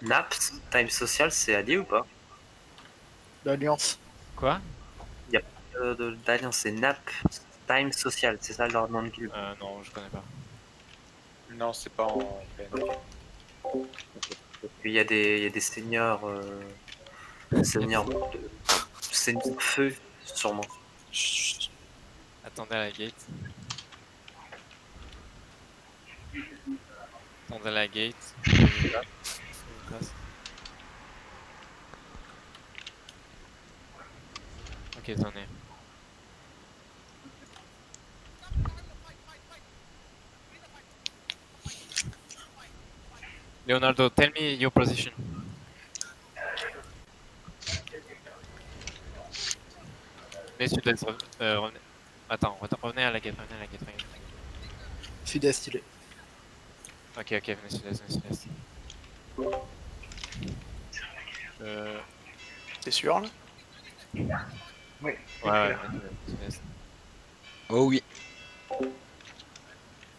Naps, time social, c'est allié ou pas? L'Alliance. Quoi? Il y a pas d'alliance, c'est Nap, time social, c'est ça leur nom de guilde. Non, je connais pas. Non, c'est pas en PNL. Puis il y a des seigneurs, seigneurs feu, sûrement. Chut. Attendez à la gate. Attendez à la gate. Ok, j'en ai. Leonardo, tell me your position. Mais sud-est, revenez. Attends, revenez à la gate, revenez à la gate. Sud-est, il est. Ok, venez sud-est, venez sud-est. T'es sûr là? Ouais, Ouais, venez sud-est. Oh oui.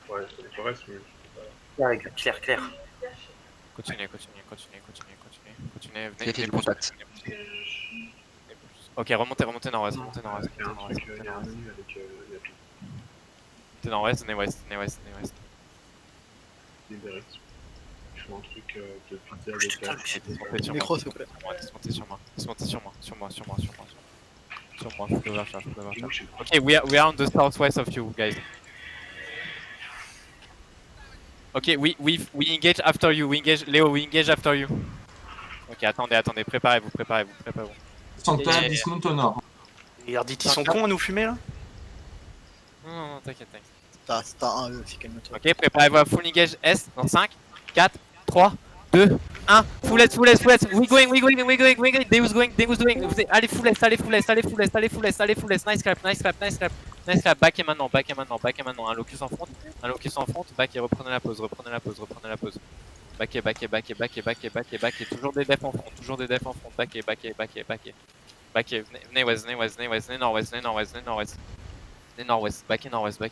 Ouais, ça reste, mais Clair. Continuez, venez, J'ai fait venez le plus. contact. Ok, remontez nord-ouest, remontez il y a un truc, il y a un menu avec Yapi. Montez nord-ouest, venez ouest. Des direct. Ils font un truc de pizza Je te locale. calme, j'ai Desmontez sur Micro, s'il vous plaît. moi. Desmontez sur moi. Sur moi, je peux overcharge. Moi, je sais pas. Ok, we are on the southwest of you, guys. Ok, we engage after you, Léo, we engage after you. Ok, attendez, préparez-vous. Santa Et- dismount au nord. Les RDT ils sont cons à nous fumer là? Non, t'inquiète. T'as un E aussi, calme-toi. Ok, préparez-vous à full engage S dans 5, 4, 3, 2, 1. Full S. We going. Deus going. Allez full S. Nice clap. Back et maintenant. Un locus en front. Back et reprenez la pause. Back et toujours des defs en front. Back et venez west. Venez nord-ouest. Back et nord-ouest.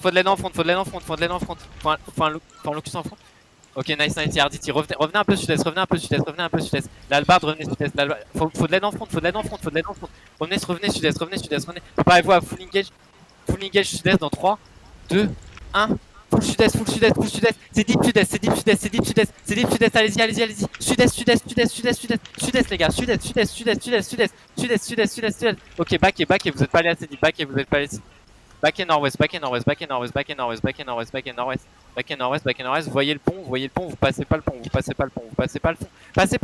Faut de l'aide en front. Faut un locus en front. Ok, nice, RDT. Revenez un peu sud-est. L'Albard, revenez sud-est. Faut de l'aide en front. Revenez sud-est. Préparez-vous à full engage sud-est dans 3, 2, 1. Full sud-est. C'est deep sud-est. Allez-y. Sud-est, les gars. Sud-est. Ok, back et vous êtes pas allé assez deep. Back et nord-ouest. Voyez le pont. Vous passez pas le pont. Passez pas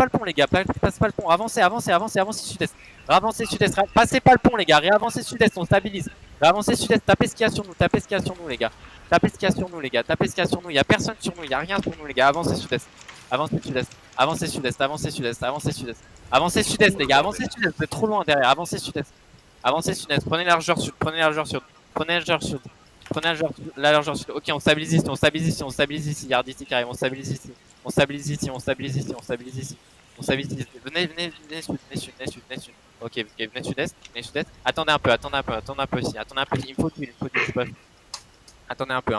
le pont, les gars. Passez pas le pont. Avancez sud-est. Passez pas le pont, les gars. Réavancez sud-est. On stabilise. Réavancez sud-est. Tapez ce qu'il y a sur nous, les gars. Tapez ce qu'il y a sur nous. Il y a personne sur nous. Il y a rien sur nous, les gars. Avancez sud-est. Avancez sud-est, les gars. Avancez sud-est. Vous êtes trop loin derrière. Avancez sud-est. Prenez la largeur sud. La largeur sud. Ok, on stabilise ici. RDT qui arrive. On stabilise ici. Venez sud. Ok, venez sud-est. Attendez un peu ici. Il me faut tuer, je peux. Attendez un peu.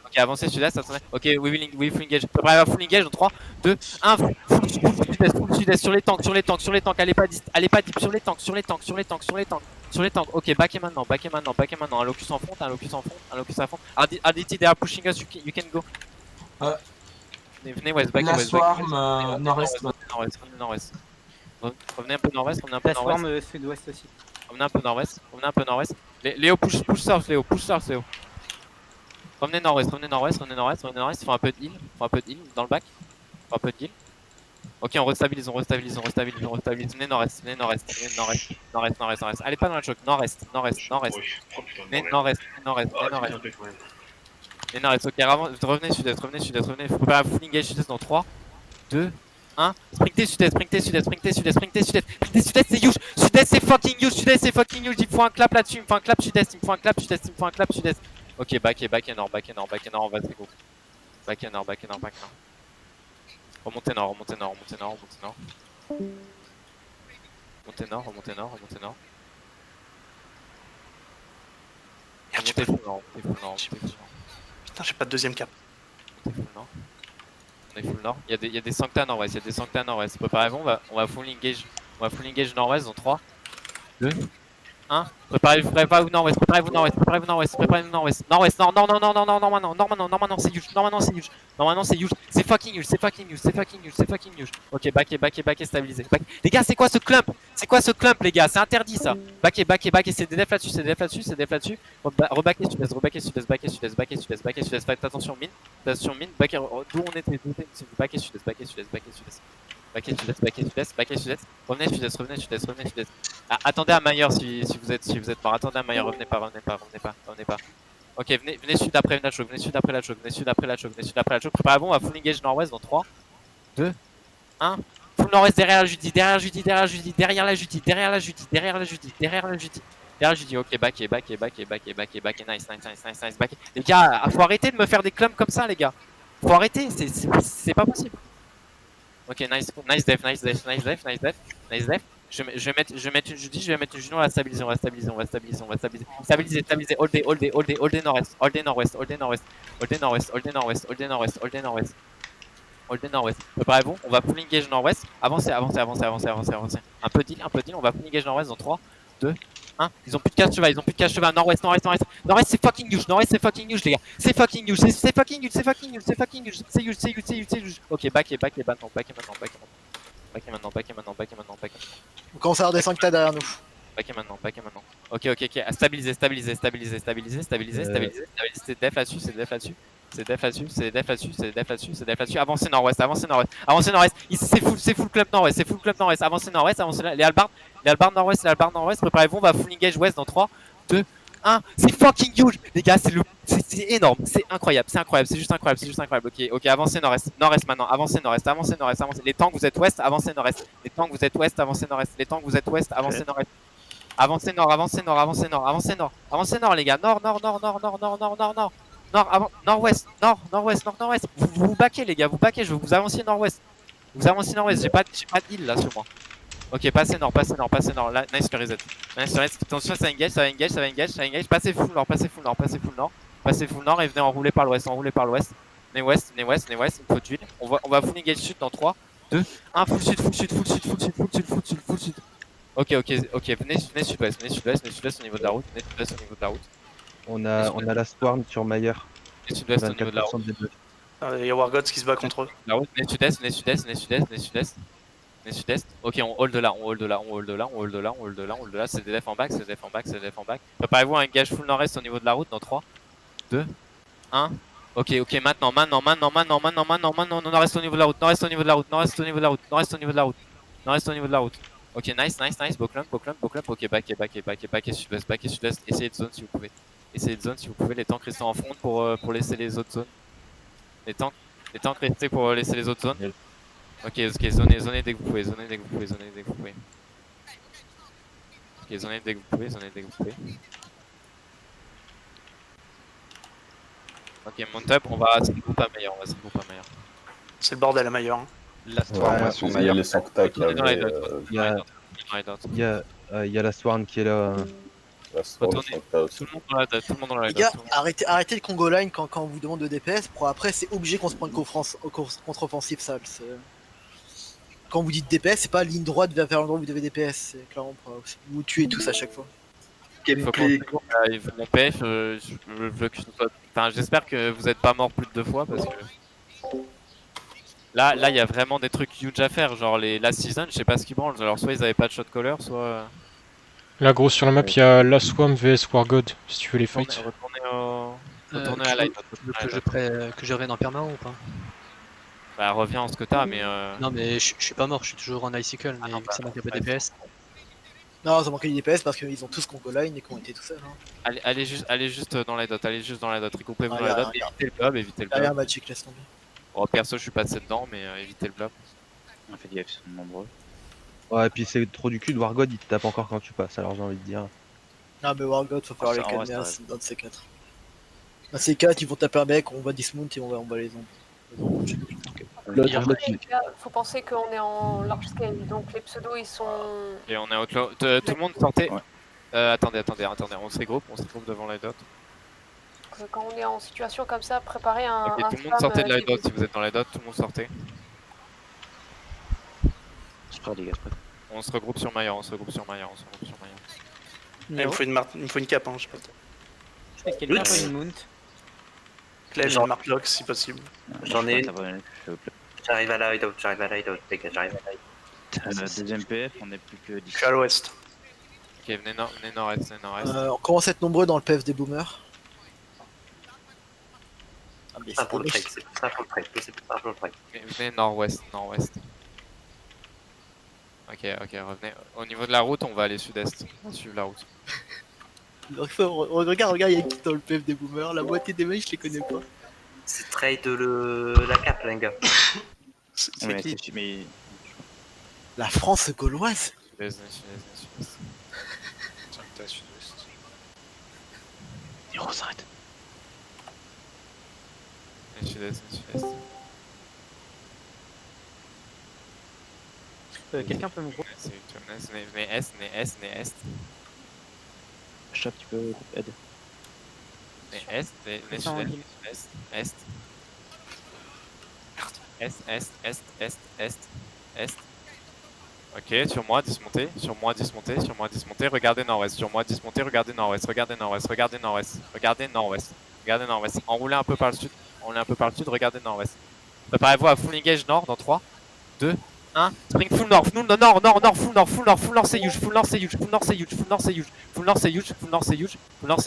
Ok, avancez sud-est. Ok, we will engage. Préparez à full engage dans 3, 2, 1. Full sud-est sur les tanks. Allez pas deep sur les tanks. Ok, back et maintenant. Un locus en front. RDT, they are pushing us. You can go. Venez west, back La west. Swarm nord-est. Revenez un peu nord-ouest. La Swarm sud-ouest aussi. Revenez un peu nord-ouest. Léo, push south, Léo. Revenez nord-ouest. Ils font un peu de heal. Dans le back. Ok, on restabilise. Venez nord-est. Allez pas dans la choc. Nord-est. Oh putain, Venez bordel. nord-est. Ah, c'est bien fait quand même. Ok, revenez sud-est. Faut préparer à full engage sud-est dans 3, 2, 1. Sprintez sud-est. C'est huge. Sud-est, c'est fucking huge. Il me faut un clap là-dessus. Il me faut un clap sud-est. Ok, back et nord. On va go. Back et nord. Remontez nord. Remontez nord. Montez full nord, montez full nord, montez full nord. Putain, j'ai pas de deuxième cap. Montez full nord. On est full nord. Il y a des Sancta nord-ouest, il y a des Sancta nord-ouest. Préparez-vous, on va full engage. On va full engage nord-ouest dans 3, 2, 1. Préparez-vous nord-ouest, préparez-vous nord-ouest, préparez-vous nord-ouest, préparez-vous nord-ouest. Nord-ouest, nord, non, non, non, non, non, non, non, non, non, non, non, c'est huge, non, non, c'est huge. Non, c'est huge. C'est fucking huge, c'est fucking huge, c'est fucking huge, c'est fucking huge. Ok, back et stabilisé. Les gars, c'est quoi ce clump? C'est quoi ce clump, les gars? C'est interdit ça. Back et c'est des def là-dessus, c'est des def là-dessus, c'est des def là-dessus. Reback et sud-est, reback et sud-est, back et sud-est, back et sud-est, back et sud-est. Faites attention mine, back et d'où on était, back et sud-est, back et sud-est, back et sudest. Back et sud-est, back et sudest, back et sudest. Revenez sud-est, revenez sud-est, revenez sud-est. Ah, attendez à Maillard si vous êtes mort. Attendez à Maillard, revenez pas. Ok, venez sud après la choc, venez sud après la choc. Préparez-vous, on va full engage nord-ouest dans 3, 2, 1. Full nord-ouest derrière la Judy, derrière la Judy. Ok, back et nice. Back. Les gars, faut arrêter de me faire des clumps comme ça, les gars. Faut arrêter, c'est pas possible. Ok, nice def. Je vais mettre une Judy, je vais mettre une Juno, on va stabiliser. Stabiliser, all day nord-ouest. Préparez-vous, on va full engage nord-ouest. Avancez. Un peu deal, on va full engage nord-ouest dans 3, 2, 1. Ils ont plus de casse cheval, nord-ouest. Nord-ouest, c'est fucking huge, les gars. C'est fucking huge. C'est huge. Ok, back et maintenant. On commence à avoir des 5 tas derrière nous. Back et maintenant. Ok. Stabiliser. C'est def là-dessus. Avancez nord-ouest. C'est full club nord-ouest. Avancez nord-ouest. Les halbards nord-ouest. Préparez-vous, on va full engage ouest dans 3, 2, 1. C'est fucking huge, les gars. C'est énorme. C'est incroyable. C'est juste incroyable. Ok, avancez nord-est. Maintenant. Avancez nord-est. Les tanks, vous êtes ouest. Avancez nord-est. Avancez nord-est. Avancez nord, les gars. Nord-ouest. Vous backez, les gars. Je veux que vous avanciez nord-ouest. J'ai pas de heal là sur moi. Ok, passez nord. Là, nice le reset. Attention, ça engage. Passez full nord et venez enrouler par l'ouest. Venez ouest. Il me faut d'huile. On va full engage sud dans 3, 2, 1. Full sud. Ok, venez sud-ouest au niveau de la route. On a la Swarm sur Maillard. Venez sud-ouest au niveau de la route. Il y a Wargods qui se bat contre eux. La route, venez sud-est. Ok, on hold là. C'est des def en back. Préparez-vous à un gage full nord-est au niveau de la route dans 3, 2, 1. Ok, maintenant. On reste au niveau de la route. Ok, nice. Beau clump. Ok, back et sud-est. Essayez de zone si vous pouvez. Les tanks restent en front pour laisser les autres zones. Les tanks restent pour laisser les autres zones. Ok, zonez dès que vous pouvez. Ok, zonez dès que vous pouvez. Ok, mount up, on va se regrouper à Maillard. C'est le bordel à Maillard. Hein. La Storm sur Il y a Maillard. les sanctacs là. Il y a la Swarm qui est là. La Storm, Retournez. Sancta aussi. Tout le monde dans la Les gars, arrêtez le Congo Line quand on vous demande de DPS. Pour après, c'est obligé qu'on se prenne contre-offensive sale. Quand vous dites DPS, c'est pas ligne droite vers l'endroit où vous devez DPS. C'est clairement pas. Vous tuez tous à chaque fois. Gameplay. Mon PF, je veux que j'espère que vous êtes pas mort plus de 2 fois parce que là il y a vraiment des trucs huge à faire, genre les last season, je sais pas ce qu'ils branlent, alors soit ils avaient pas de shot caller, soit Là, gros, sur la map, il y a la Swam vs Wargod, si tu veux les fights. retournez à light. Que je revienne en perma ou pas? Bah reviens en ce que t'as, mais Non, mais je suis pas mort, je suis toujours en icicle, mais ça manque un peu de DPS. Non, ça manquait de DPS parce qu'ils ont tous Congo Line et qu'on était tout seuls. Hein. allez juste dans la dot, regroupez-vous dans la dot, évitez le blob. Derrière Magic, laisse tomber. Bon, perso je suis passé dedans, mais évitez le blob. On fait gaffe, ils sont nombreux. Ouais, et puis c'est trop du cul de Wargod, il te tape encore quand tu passes, alors j'ai envie de dire. Non, mais Wargod, faut falloir les en vrai, calmer ça dans ces 4. Dans ces 4, ils vont taper un mec, on va dismount et on va les ombres. Faut penser qu'on est en large scale, donc les pseudos ils sont. Et on est outlaw. Tout le monde sortez. Attendez, on se regroupe devant la dot. quand on est en situation comme ça, préparer un. Ok, un tout le monde spam, sortez de la début. dot si vous êtes dans la dot, tout le monde sortez. Spread, les gars, spread. On se regroupe sur Maya, on se regroupe sur Maya, on se regroupe sur Maya. Il me faut il me faut une cape, hein, je sais pas. Quelqu'un peut une mount. Clem, Genre- une marque lock si possible. J'en ai une. une. J'arrive à la hideout, j'arrive à la hideout, les gars, j'arrive à la hideout. Deuxième PF, on est plus que 10. Je suis à l'ouest. Ok, venez nord-est, venez nord-est. On commence à être nombreux dans le PF des boomers. Ah, mais C'est ça c'est pour le dommage. trade, c'est plus ça pour le trade, c'est plus ça pour le trade. Venez nord-ouest, nord-ouest. Ok, revenez. Au niveau de la route, on va aller sud-est. On va suivre la route. Regarde, il y a qui dans le PF des boomers. La moitié des mecs, je les connais pas. C'est trade la cape, les gars. C'est Ouais, qui mais. La France gauloise. Sud-est, sud-est. Sancta sud-ouest. Niro, s'arrête. Sud-est, sud-est. Quelqu'un peut me grouper. Venez est, venez est, venez est. Chop, tu peux aide. Venez est, venez Descends en sud-est, ligne. est. Est. Ok, sur moi, dismontez, regardez nord-ouest, sur moi, dismontez, regardez nord-ouest, regardez nord-ouest. Enroulez un peu par le sud, regardez nord-ouest. Préparez-vous à full engage nord dans 3, 2, 1, spring full nord, full nord, c'est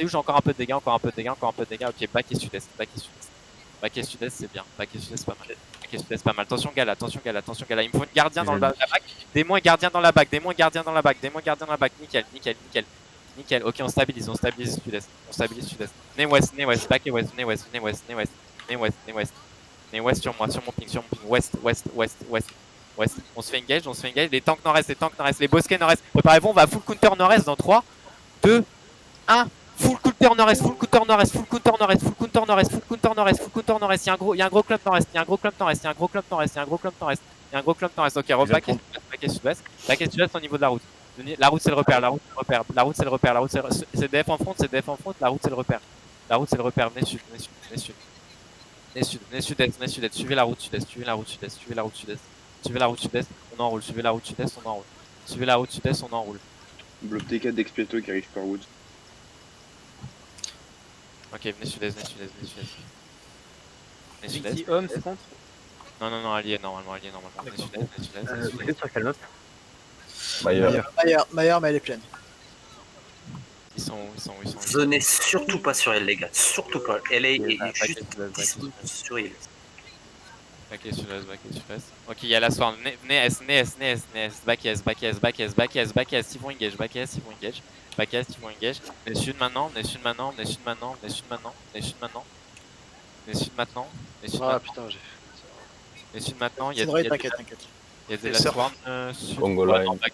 huge, encore un peu de dégâts, ok, back et sud-est, back et sud-est c'est bien, back et sudest pas mal, attention gala, il me faut une gardien dans la back, démon et gardien dans la back, nickel, ok on stabilise sud-est, venez west, back et west, venez west sur moi, sur mon ping, west, on se fait engage, les tanks nord-est, les bosquets nord-est, préparez-vous, on va full counter nord-est dans 3, 2, 1, full counter nord-est, il y a un gros clump nord-est, ok, reback et sud-ouest au niveau de la route. La route c'est le repère, c'est DF en front, la route c'est le repère, venez sud-est, suivez la route sud-est, on enroule, Bloc T4 d'Expiato qui arrive par Woods. ok, venez sud-est. Victy homme, c'est contre. Non, allié normalement, venez sud-est. Mayer, mais elle est pleine. Ils sont où Zonez surtout pas sur elle, les gars, surtout pas. Elle est juste back sur elle. Back et sud-est. Ok, il y a la soirée. Venez est, back est, ils vont engage, Venez sud maintenant. Ah putain, j'ai Venez sud maintenant, il y C'est a vrai, t'inquiète. il y a de la swarm sud. Congo Ouais, line. non, back.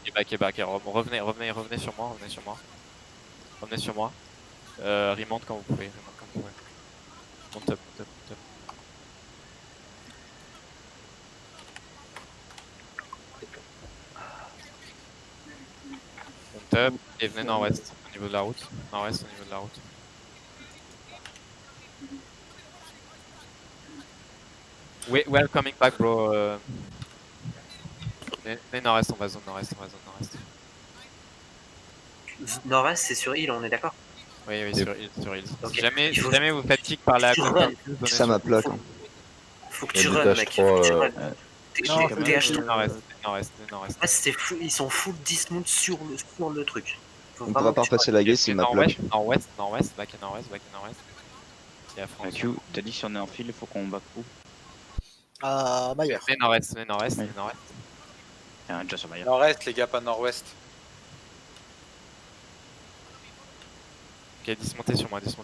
Revenez sur moi. Remonte quand vous pouvez. Monte up. Monte up et venez nord-ouest au niveau de la route. We're coming back, bro. Venez nord-est, on va zone nord-est. Nord-est, c'est sur île, on est d'accord? Oui, sur île. Ok. Si jamais Il faut- vous faites kick par la Ça m'a plaque. Faut que Il y a tu des runs, tâches mec, faut que tu 3, runs. Non, TH3. nord-est. Ouais, ils sont full dismount sur le truc. Faut On vraiment pourra pas que tu repasser la gate s'il m'a plaque. Nord-ouest, back et nord-ouest. Et à France. Q, t'as dit si on est en file, il faut qu'on back où? Ah, Mayer. Venez nord-est. Il y a un déjà sur Maya. Nord-est, les gars, pas nord-ouest. Ok, dismontez sur moi. Sur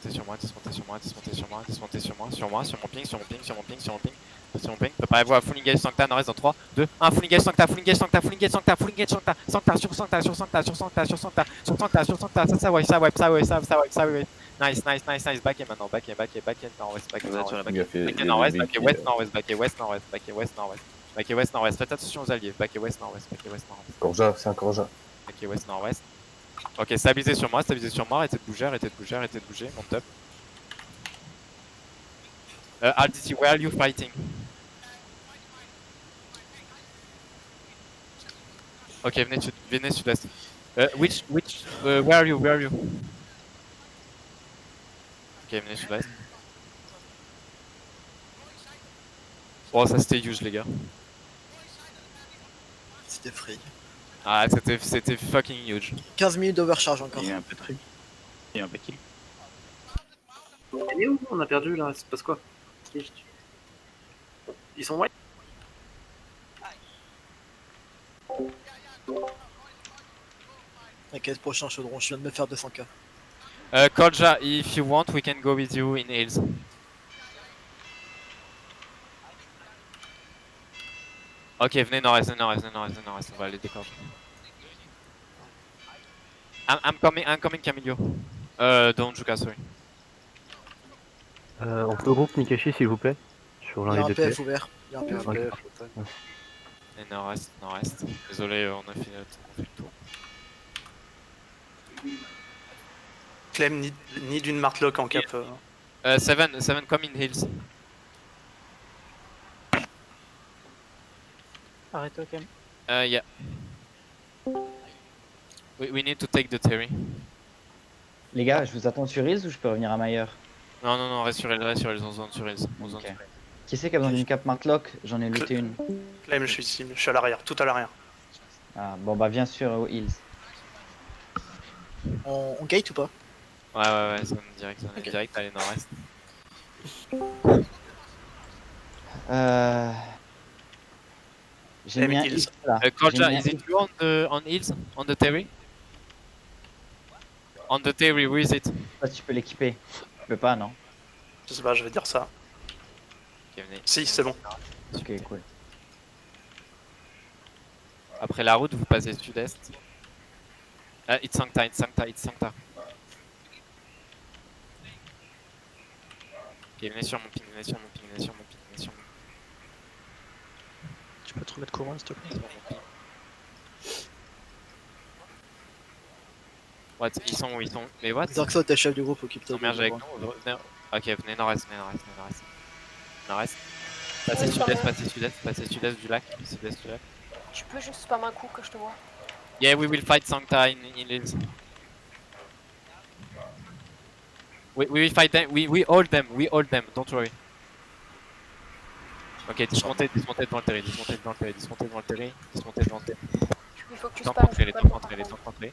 mon ping. Préparez-vous à full engage Sancta, nord-est dans 3, 2, 1, full engage Sancta, sur Sancta, ça wipe. Nice, back et maintenant, back et nord-ouest, back et west, faites attention aux alliés, back et west, nord-ouest. Corja, c'est un Corja. Back et west, nord-ouest. Ok, stabilisez sur moi, arrêtez de bouger, monte up. RDT, where are you fighting? Ok, venez sud-est. Where are you? Ok, venez sud-est. Oh, ça c'était huge, les gars. C'était free. Ah, c'était fucking huge. 15 minutes d'overcharge encore. Il y a un peu de truc. Il y a un backkill. Et où on a perdu là? C'est passe quoi? Ils sont white? T'inquiète, prochain chaudron, je viens de me faire 200k. Kolja, if you want, we can go with you in hills. Ok, venez nord-est, on va aller décor. I'm coming Camillo. Don't Juka, sorry. On peut groupe Nikashi s'il vous plaît. Sur Il y a l'un un des deux. PF ouvert. Il y a un PF ouvert. Et nord-est. Désolé, on a fait le tour. Clem, ni d'une Martlock en cap. Seven, come in hills. Arrête-toi, Cam. Yeah. We need to take the Terry. Les gars, je vous attends sur Hills ou je peux revenir à Mayer? Non, reste sur Hills, on zone sur Hills. Ok. Qui c'est qui a besoin d'une cap Martlock? J'en ai looté une. Clem, je suis ici, je suis à l'arrière, tout à l'arrière. Ah, bon bah viens sur Hills. On gate ou pas? Ouais, zone direct, allez nord-est. J'ai mis un Hills là. Kolja, is it you on Hills? On the Terry? On the Terry, where is it? Je sais pas si tu peux l'équiper. Tu peux pas, non? Je sais pas, je vais dire ça. Okay, venez. Si, c'est bon. Ok, cool. Après la route, vous passez sud-est. It's Sancta. Ok, venez sur mon ping. Tu peux te remettre courant s'il te plaît? What? Ils sont où? Mais what? Zarkso, t'es chef du groupe, occupe-toi. Ils sont avec nous. Ok, venez nord-est. Passez sud-est du lac. Tu peux juste spam un coup que je te vois. Yeah, we will fight Sancta in hills. We will fight them. We hold them. Don't worry. Ok, dismontez devant le terrain. Il faut que tu Les spam.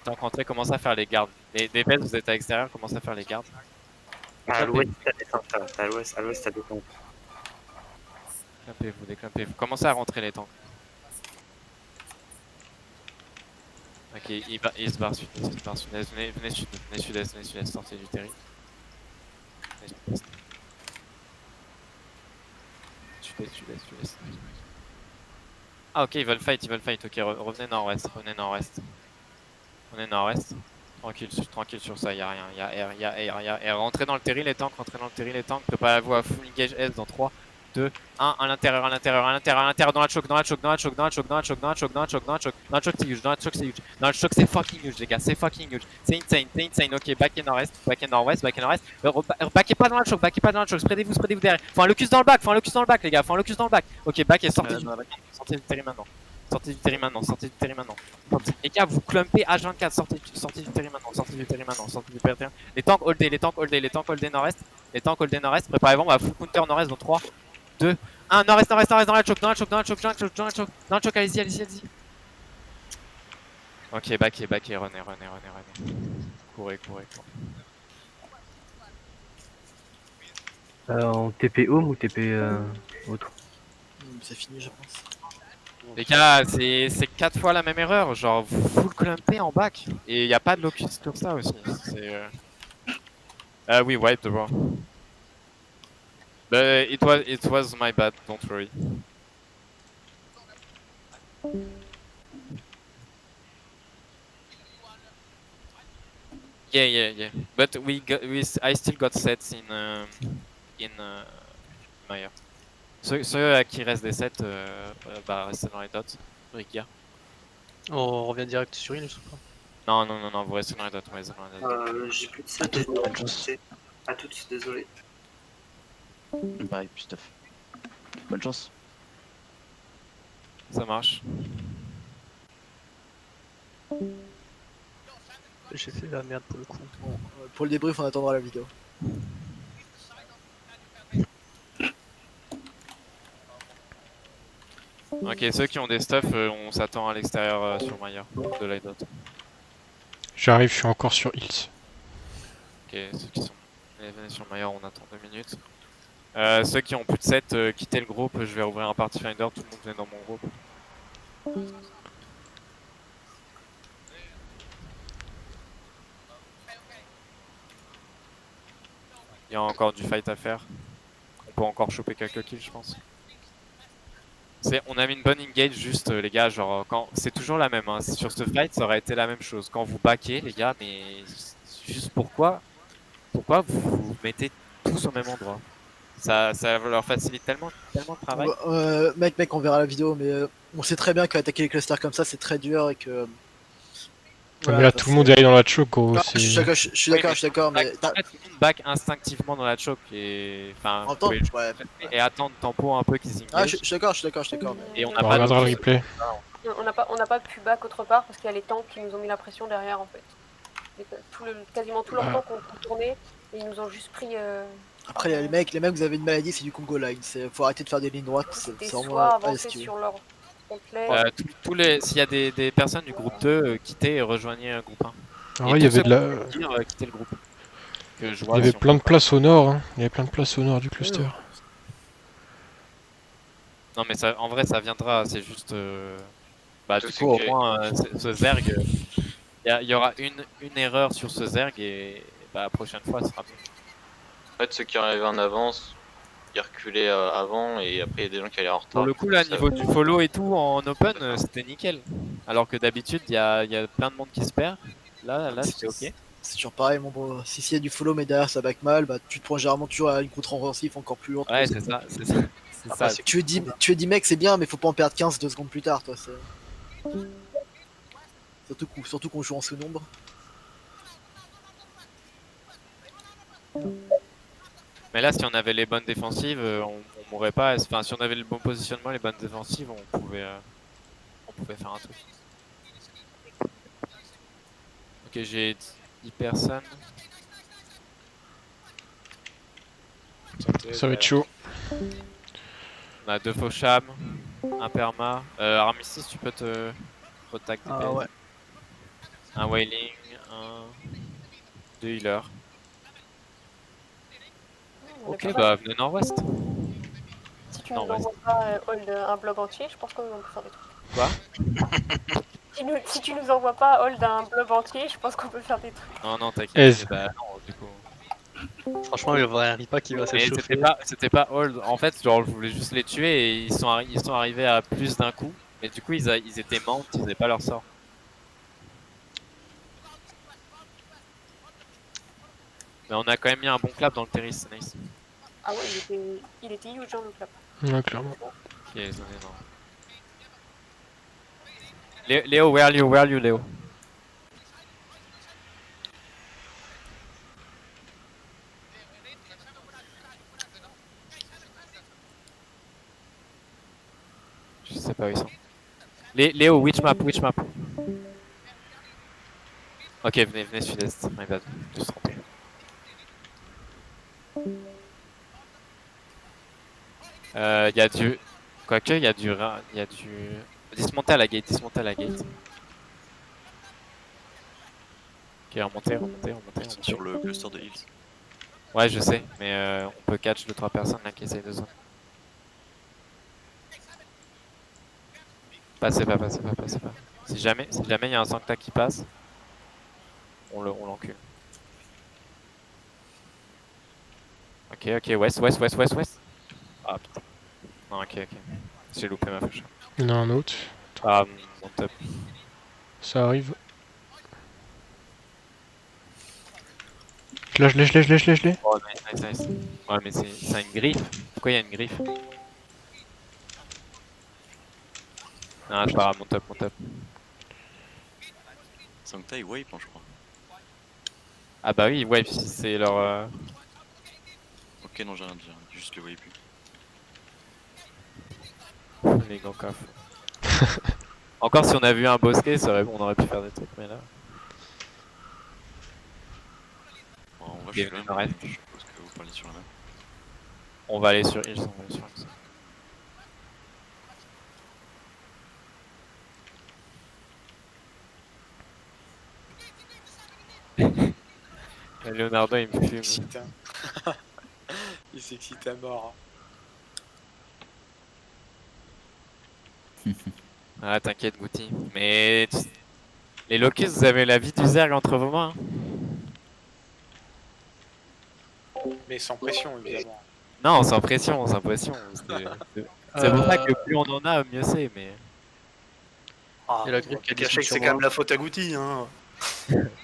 tanks rentrés, commencez à faire les gardes. Les DPS, vous êtes à l'extérieur, commencez à faire les gardes. À l'ouest, t'as des tanks. À l'ouest, t'as des tanks. Déclampez-vous. Commencez à rentrer les tanks. Ok, il se barre sud-est. Venez sud-est, sortez du terrain. Sud-est. Ah ok, ils veulent fight. Ok, revenez nord-ouest. On est nord-ouest. Tranquille sur ça, y'a rien. Y'a R. Rentrez dans le terrain les tanks. Préparez-vous à full engage S dans 3, 2, 1. À l'intérieur. Dans la choke. C'est huge. Dans le choke, c'est fucking huge, les gars. C'est fucking huge. C'est insane. Ok, back and nord-est. Backez pas dans la choke. Spreadez-vous derrière. Faut un locus dans le back, les gars. Ok, back et sortez du terrain maintenant. Sortez du terrain maintenant. Les gars, vous clumpez H24, sortez du terrain maintenant. Les tanks holdés nord-est. Préparez-vous, on va full counter nord-est dans 3, 2, 1. Nord-est dans la choke, allez-y. Ok, back et runez. Courez. En TP home ou TP autre? C'est fini, je pense. Les gars, c'est 4 fois la même erreur, genre vous full clumpez en back et y a pas de locus sur ça aussi. We wiped the raw. But it was my bad, don't worry. Yeah. But I still got sets in Maya. Ceux à qui reste des sets, restez dans les dots. Rikia. On revient direct sur Hills ou pas? Non, vous restez dans les dots. J'ai plus de sets. À toutes, désolé. Pareil, plus stuff. Bonne chance. Ça marche. J'ai fait la merde pour le coup. Bon, pour le débrief, on attendra la vidéo. Ok, ceux qui ont des stuff, on s'attend à l'extérieur sur Maya de l'hideout. J'arrive, je suis encore sur Hills. Ok, ceux qui sont venez sur Maya, on attend 2 minutes. Ceux qui ont plus de 7, quittez le groupe, je vais ouvrir un party finder, tout le monde vient dans mon groupe. Il y a encore du fight à faire. On peut encore choper quelques kills, je pense. On a mis une bonne engage, juste les gars, genre quand c'est toujours la même. Hein. Sur ce fight, ça aurait été la même chose. Quand vous backez, les gars, mais juste pourquoi vous mettez tous au même endroit? Ça leur facilite tellement le travail. Mec, on verra la vidéo, mais on sait très bien qu'attaquer les clusters comme ça, c'est très dur et que. Mais là, tout le monde est allé dans la choke, gros. Non, je suis d'accord, mais. En fait, tout le monde back instinctivement dans la choke et. Enfin, et attendre tempo un peu qu'ils engage. Ah, je suis d'accord. Et on On regardera le replay. On n'a pas pu back autre part parce qu'il y a les tanks qui nous ont mis la pression derrière en fait. Quasiment tout leur temps qu'on tournait et ils nous ont juste pris. Après, les mecs, vous avez une maladie, c'est du Congo line. Faut arrêter de faire des lignes droites. C'est soit avancer sur leur complet. S'il y a des personnes du groupe 2, quittez et rejoignez un groupe 1. Ah ouais, il y avait de la. Quittez le groupe. Il y avait plein de places au nord, hein. Il y avait plein de places au nord du cluster. Non mais ça, en vrai ça viendra, c'est juste... Bah du coup au moins ce Zerg, il y aura une erreur sur ce Zerg et bah la prochaine fois ce sera mieux. En fait ceux qui arrivaient en avance, ils reculaient avant et après il y a des gens qui allaient en retard. Pour le coup là, niveau du follow et tout en open, c'était nickel. Alors que d'habitude il y a plein de monde qui se perd, là c'était ok. C'est toujours pareil, mon bro. Si s'il y a du follow mais derrière ça back mal, bah tu te prends généralement toujours à une contre-offensive encore plus lourde. Ouais, c'est ça. Tu es 10 mecs, c'est bien, mais faut pas en perdre 15 2 secondes plus tard, toi. Surtout qu'on joue en sous-nombre. Mais là, si on avait les bonnes défensives, on mourrait pas. Enfin, si on avait le bon positionnement, les bonnes défensives, on pouvait faire un truc. Ok, j'ai 10 personnes. Ça va être chaud. On a 2 faux chams, un perma. Armistice, tu peux te retac DPS. Ah ouais. Un wailing, 2 healers. Ok, bah venez nord-ouest. Si tu nous envoies pas hold un blob entier, je pense qu'on peut faire des trucs. Quoi? Si tu nous envoies pas hold un blob entier, je pense qu'on peut faire des trucs. Non, t'inquiète. Bah non, du coup. Franchement, il y aurait un ripa qui va s'échauffer. C'était pas hold. En fait, genre, je voulais juste les tuer et ils sont arrivés à plus d'un coup. Mais du coup, ils étaient mount, ils avaient pas leur sort. Mais on a quand même mis un bon clap dans le terrace, c'est nice. Ah ouais, il était huge dans le clap. Ouais, clairement. Ok, ils ont énorme. Léo, where are you, Léo? Je sais pas où ils sont. Léo, which map? Ok, venez sud-est, my bad, je me suis trompé. Y a du... Quoique, y a du... Dismontez à la gate, Ok, remontez. Sur le cluster de Hills. Ouais, je sais, mais on peut catch 2-3 personnes là qui essayent de zone. Passez pas. Si jamais y a un Sancta qui passe, on l'encule. Ok, west. Ah putain. Non, ok. J'ai loupé ma flèche. Il y en a un autre. Ah, mon top. Ça arrive. Je l'ai. Oh, nice. Ouais, mais c'est une griffe. Pourquoi il y a une griffe? Ah, c'est pas grave, mon top. Sancta, il wipe, hein, je crois. Ah bah oui, wipe si c'est leur... Ok, Ok, non, j'ai rien dit, juste le voyais plus. Les gants coffres. Encore si on a vu un bosquet, on aurait pu faire des trucs, mais là. Bon, on va Ok, chez le on reste. je suppose que vous parlez sur la map. On va aller sur Hills, on va aller sur Hills. Leonardo il me fume. Putain. Il s'excite à mort. Ah t'inquiète Goutti. Mais les Locus, vous avez la vie du zerg entre vos mains. Mais sans pression, évidemment. Non, sans pression, sans pression. C'est pour ça que plus on en a, mieux c'est. Mais Ah, Et la grippe qui a caché que sur c'est quand même la faute à Goutti, hein.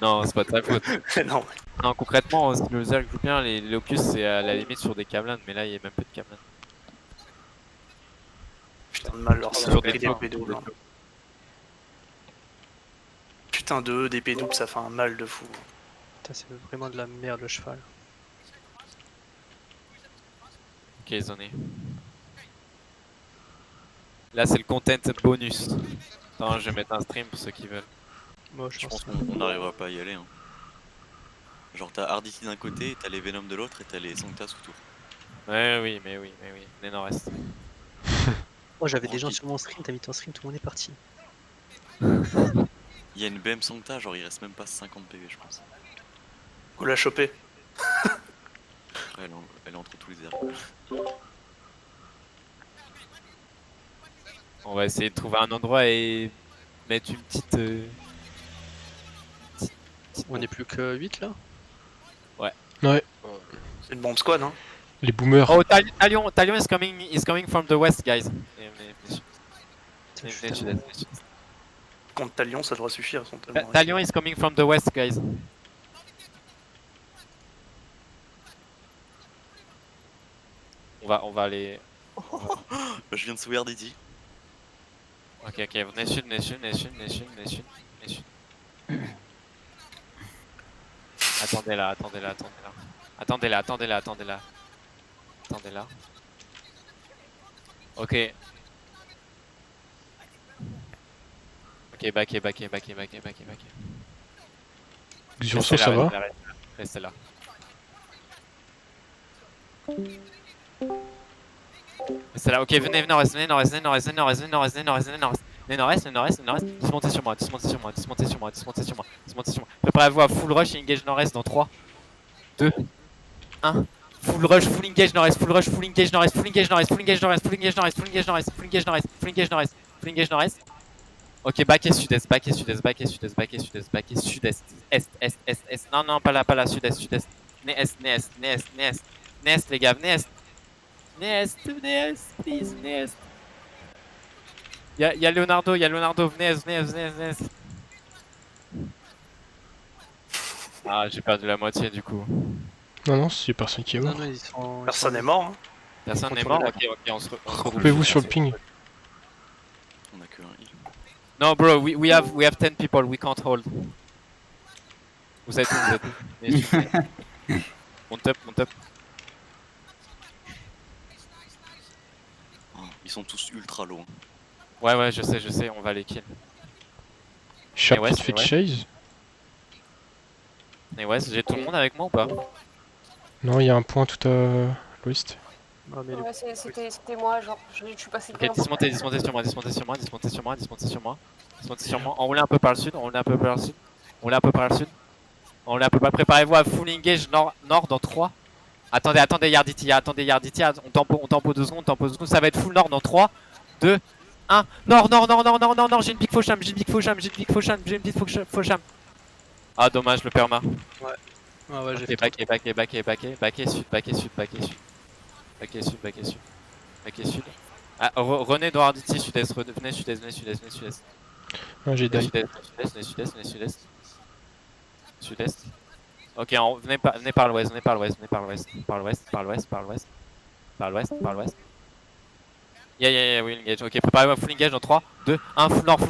non, c'est pas de ta faute. Non. Non, concrètement, si le zerg joue bien, les Locus c'est à la limite sur des Kavlan, mais là il y a même peu de Kavlan. Putain de mal leur Sur des des flancs. doubles. Putain de eux, des P doubles, ça fait un mal de fou. Putain, c'est vraiment de la merde le cheval. Ok, zoné. Là c'est le content bonus. Attends, je vais mettre un stream pour ceux qui veulent. Moi Je pense qu'on n'arrivera pas à y aller. Hein. Genre t'as Arditi d'un côté, t'as les Venom de l'autre et t'as les Sanctas autour. Ouais, oui, mais oui. Les nord-est. Moi j'avais des gens sur mon stream, t'as mis ton stream, tout le monde est parti. Il y a une BM Sancta, genre il reste même pas 50 PV je pense. Faut la choper. Elle est entre tous les airs. On va essayer de trouver un endroit et mettre une petite... On est plus que 8 là? Ouais. Ouais. C'est une bombe squad, hein. Les boomers. Oh, Talion is coming from the west, guys. Contre Talion, ça devrait suffire. Son tellement Talion is coming from the west, guys. On va aller... Je viens de sauver Arditi. Ok, venez sud. Attendez là. Ok. Ok, backé. Xurso, ça va? Restez là. C'est là, ok, venez, nord-est. Dismontez sur moi. Préparez-vous à full rush et engage nord-est dans 3, 2, 1. Full rush, full engage nord-est. Ok, back et sud-est. Est. Non, pas là, sud-est. Venez est, les gars, venez est. Venez est, please, venez est. Y'a Leonardo, venez est. Ah, j'ai perdu la moitié du coup. Non, c'est personne qui est mort. Non, ils sont... Personne n'est mort, hein. Personne n'est mort, ok, on se retrouve. Coupez-vous sur le ping. On a que un heal. No, bro, we have 10 people, we can't hold. Vous êtes où? Monte up. Oh, ils sont tous ultra low. Ouais, je sais, on va les kill. Chapeau fait chase. Et ouais, j'ai tout le monde avec moi ou pas? Non, il y a un point tout à l'ouest. Ouais, c'était moi, genre, je suis passé Ok, bien. dismontez sur moi. Enroulez un peu par le sud. Préparez-vous à full engage nord dans 3. Attendez Yarditi, on tempo 2 secondes, ça va être full nord dans 3, 2, 1. Nord, j'ai une big faucham. Ah dommage le perma. Ouais, j'ai fait backé sud. Ah, René dans Arditi, sud-est, venez sud-est. Ah, j'ai die. Sud-est. Ok, venez par l'ouest. Yeah, we'll engage. Ok, préparez-vous à full engage dans 3, 2, 1, full nord.